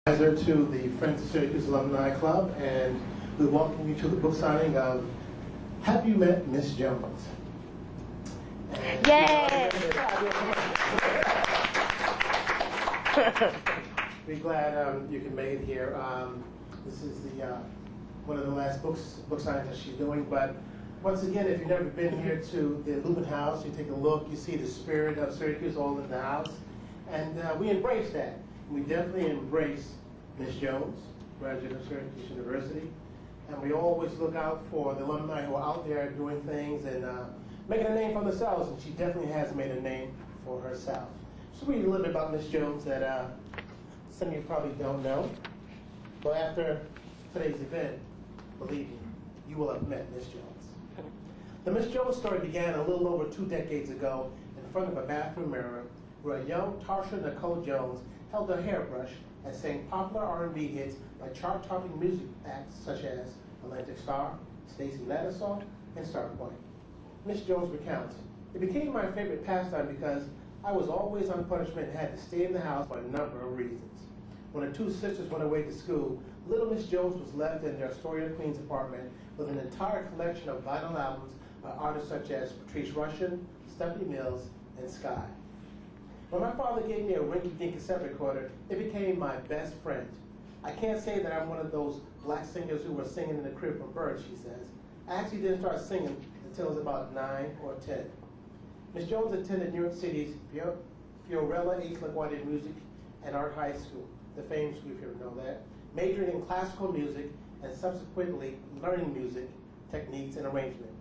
Advisor to the Friends of Syracuse Alumni Club, and we welcome you to the book signing of Have You Met Miss Jones? Yay! We're glad you can make it here. This is the one of the last book signings that she's doing, but once again, if you've never been here to the Lubin House, you take a look, you see the spirit of Syracuse all in the house, and we embrace that. We definitely embrace Miss Jones, graduate of Syracuse University, and we always look out for the alumni who are out there doing things and making a name for themselves, and she definitely has made a name for herself. So read a little bit about Miss Jones that some of you probably don't know, but after today's event, believe me, you will have met Miss Jones. The Miss Jones story began a little over 2 decades ago in front of a bathroom mirror where a young Tarsha N Jones held a hairbrush and sang popular R&B hits by chart-topping music acts such as Atlantic Star, Stacey Lattisaw, and Starpoint. Miss Jones recounts, "It became my favorite pastime because I was always on punishment and had to stay in the house for a number of reasons. When the 2 sisters went away to school, little Miss Jones was left in their Astoria, Queens apartment with an entire collection of vinyl albums by artists such as Patrice Rushen, Stephanie Mills, and Sky. When my father gave me a rinky-dink cassette recorder, it became my best friend. I can't say that I'm one of those black singers who were singing in the crib for birds," she says. "I actually didn't start singing until I was about 9 or 10. Miss Jones attended New York City's Fiorella H. LaGuardia Music and Art High School, the famed school if you know that, majoring in classical music and subsequently learning music techniques and arrangement.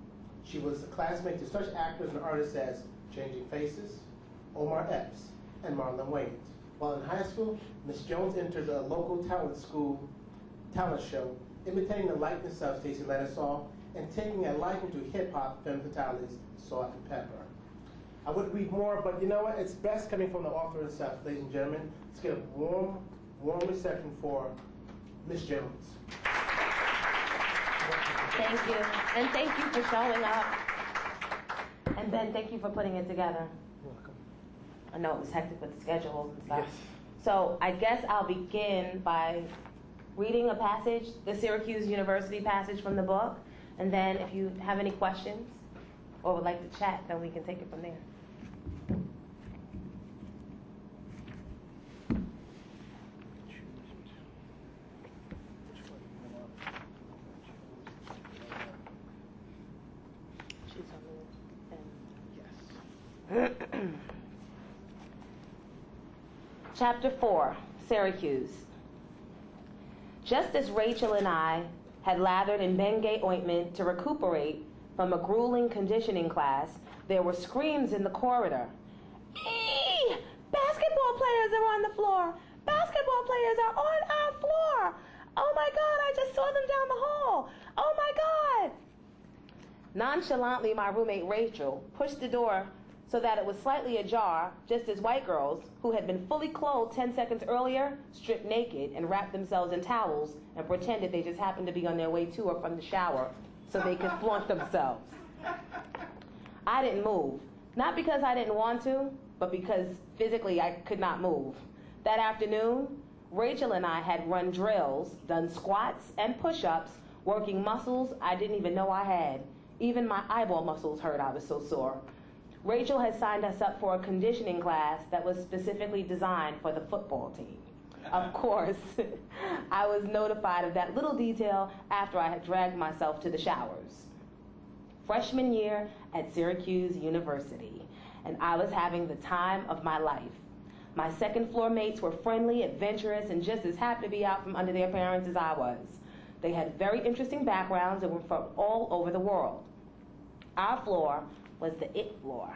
She was a classmate to such actors and artists as Changing Faces, Omar Epps, and Marlon Wayans. While in high school, Miss Jones entered a local talent show, imitating the likeness of Stacey Lattisaw and taking a liking to hip-hop femme fatales, Salt and Pepper." I would read more, but you know what? It's best coming from the author herself, ladies and gentlemen. Let's get a warm reception for Miss Jones. Thank you. And thank you for showing up. And Ben, thank you for putting it together. You're welcome. I know it was hectic with schedules and stuff. Yes. So I guess I'll begin by reading a passage, the Syracuse University passage from the book. And then if you have any questions or would like to chat, then we can take it from there. Chapter 4, Syracuse. Just as Rachel and I had lathered in Bengay ointment to recuperate from a grueling conditioning class, there were screams in the corridor. "Eee! Basketball players are on the floor! Basketball players are on our floor! Oh my God, I just saw them down the hall! Oh my God!" Nonchalantly, my roommate Rachel pushed the door so that it was slightly ajar, just as white girls, who had been fully clothed 10 seconds earlier, stripped naked and wrapped themselves in towels and pretended they just happened to be on their way to or from the shower so they could flaunt themselves. I didn't move, not because I didn't want to, but because physically I could not move. That afternoon, Rachel and I had run drills, done squats and push-ups, working muscles I didn't even know I had. Even my eyeball muscles hurt, I was so sore. Rachel had signed us up for a conditioning class that was specifically designed for the football team. Of course, I was notified of that little detail after I had dragged myself to the showers. Freshman year at Syracuse University, and I was having the time of my life. My second floor mates were friendly, adventurous, and just as happy to be out from under their parents as I was. They had very interesting backgrounds and were from all over the world. Our floor was the it floor,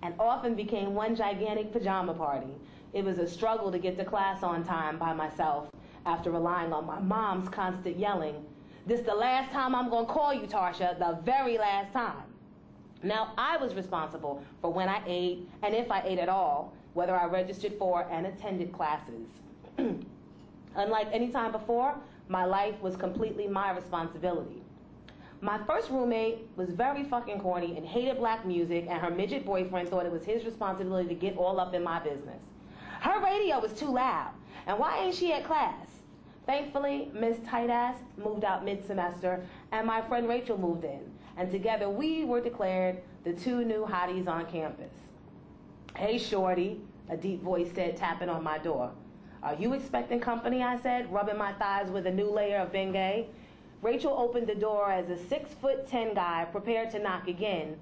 and often became one gigantic pajama party. It was a struggle to get to class on time by myself after relying on my mom's constant yelling, "This the last time I'm gonna call you, Tarsha, the very last time." Now, I was responsible for when I ate, and if I ate at all, whether I registered for and attended classes. Unlike any time before, my life was completely my responsibility. My first roommate was very fucking corny and hated black music, and her midget boyfriend thought it was his responsibility to get all up in my business. Her radio was too loud. And why ain't she at class? Thankfully, Miss Tightass moved out mid-semester, and my friend Rachel moved in. And together we were declared the two new hotties on campus. Hey, shorty, a deep voice said, tapping on my door. Are you expecting company, I said, rubbing my thighs with a new layer of Bengay. Rachel opened the door as a 6'10" guy prepared to knock again,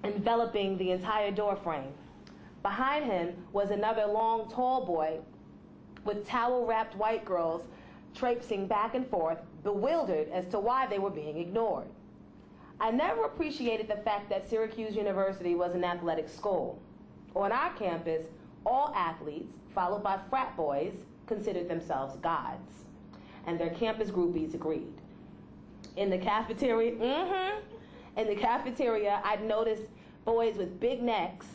enveloping the entire door frame. Behind him was another long, tall boy with towel-wrapped white girls traipsing back and forth, bewildered as to why they were being ignored. I never appreciated the fact that Syracuse University was an athletic school. On our campus, all athletes, followed by frat boys, considered themselves gods. And their campus groupies agreed. In the cafeteria, I'd noticed boys with big necks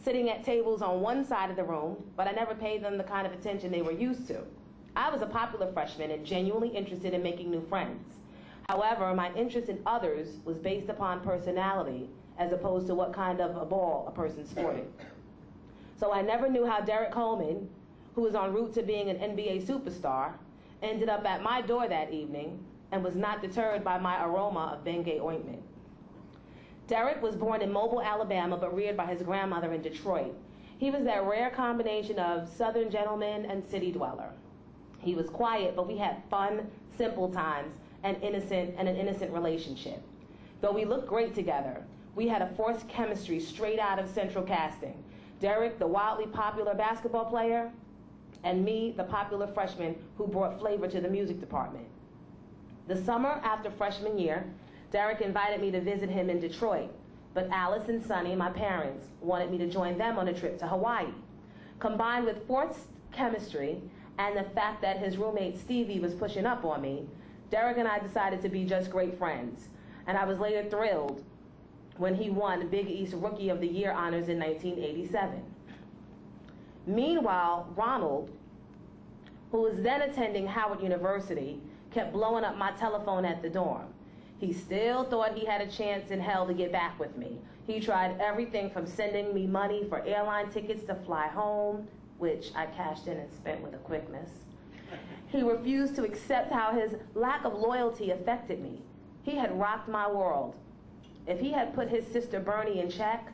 sitting at tables on one side of the room, but I never paid them the kind of attention they were used to. I was a popular freshman and genuinely interested in making new friends. However, my interest in others was based upon personality as opposed to what kind of a ball a person sported. So I never knew how Derek Coleman, who was en route to being an NBA superstar, ended up at my door that evening and was not deterred by my aroma of Bengay ointment. Derek was born in Mobile, Alabama, but reared by his grandmother in Detroit. He was that rare combination of Southern gentleman and city dweller. He was quiet, but we had fun, simple times, and an innocent relationship. Though we looked great together, we had a forced chemistry straight out of Central Casting. Derek, the wildly popular basketball player, and me, the popular freshman who brought flavor to the music department. The summer after freshman year, Derek invited me to visit him in Detroit, but Alice and Sonny, my parents, wanted me to join them on a trip to Hawaii. Combined with forced chemistry and the fact that his roommate Stevie was pushing up on me, Derek and I decided to be just great friends, and I was later thrilled when he won Big East Rookie of the Year honors in 1987. Meanwhile, Ronald, who was then attending Howard University, kept blowing up my telephone at the dorm. He still thought he had a chance in hell to get back with me. He tried everything from sending me money for airline tickets to fly home, which I cashed in and spent with a quickness. He refused to accept how his lack of loyalty affected me. He had rocked my world. If he had put his sister Bernie in check,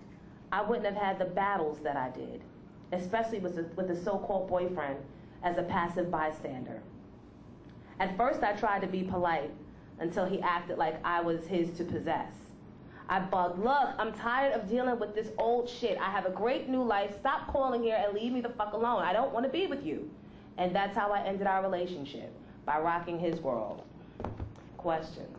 I wouldn't have had the battles that I did, especially with a so-called boyfriend as a passive bystander. At first, I tried to be polite until he acted like I was his to possess. I bugged, look, I'm tired of dealing with this old shit. I have a great new life. Stop calling here and leave me the fuck alone. I don't want to be with you. And that's how I ended our relationship, by rocking his world. Questions?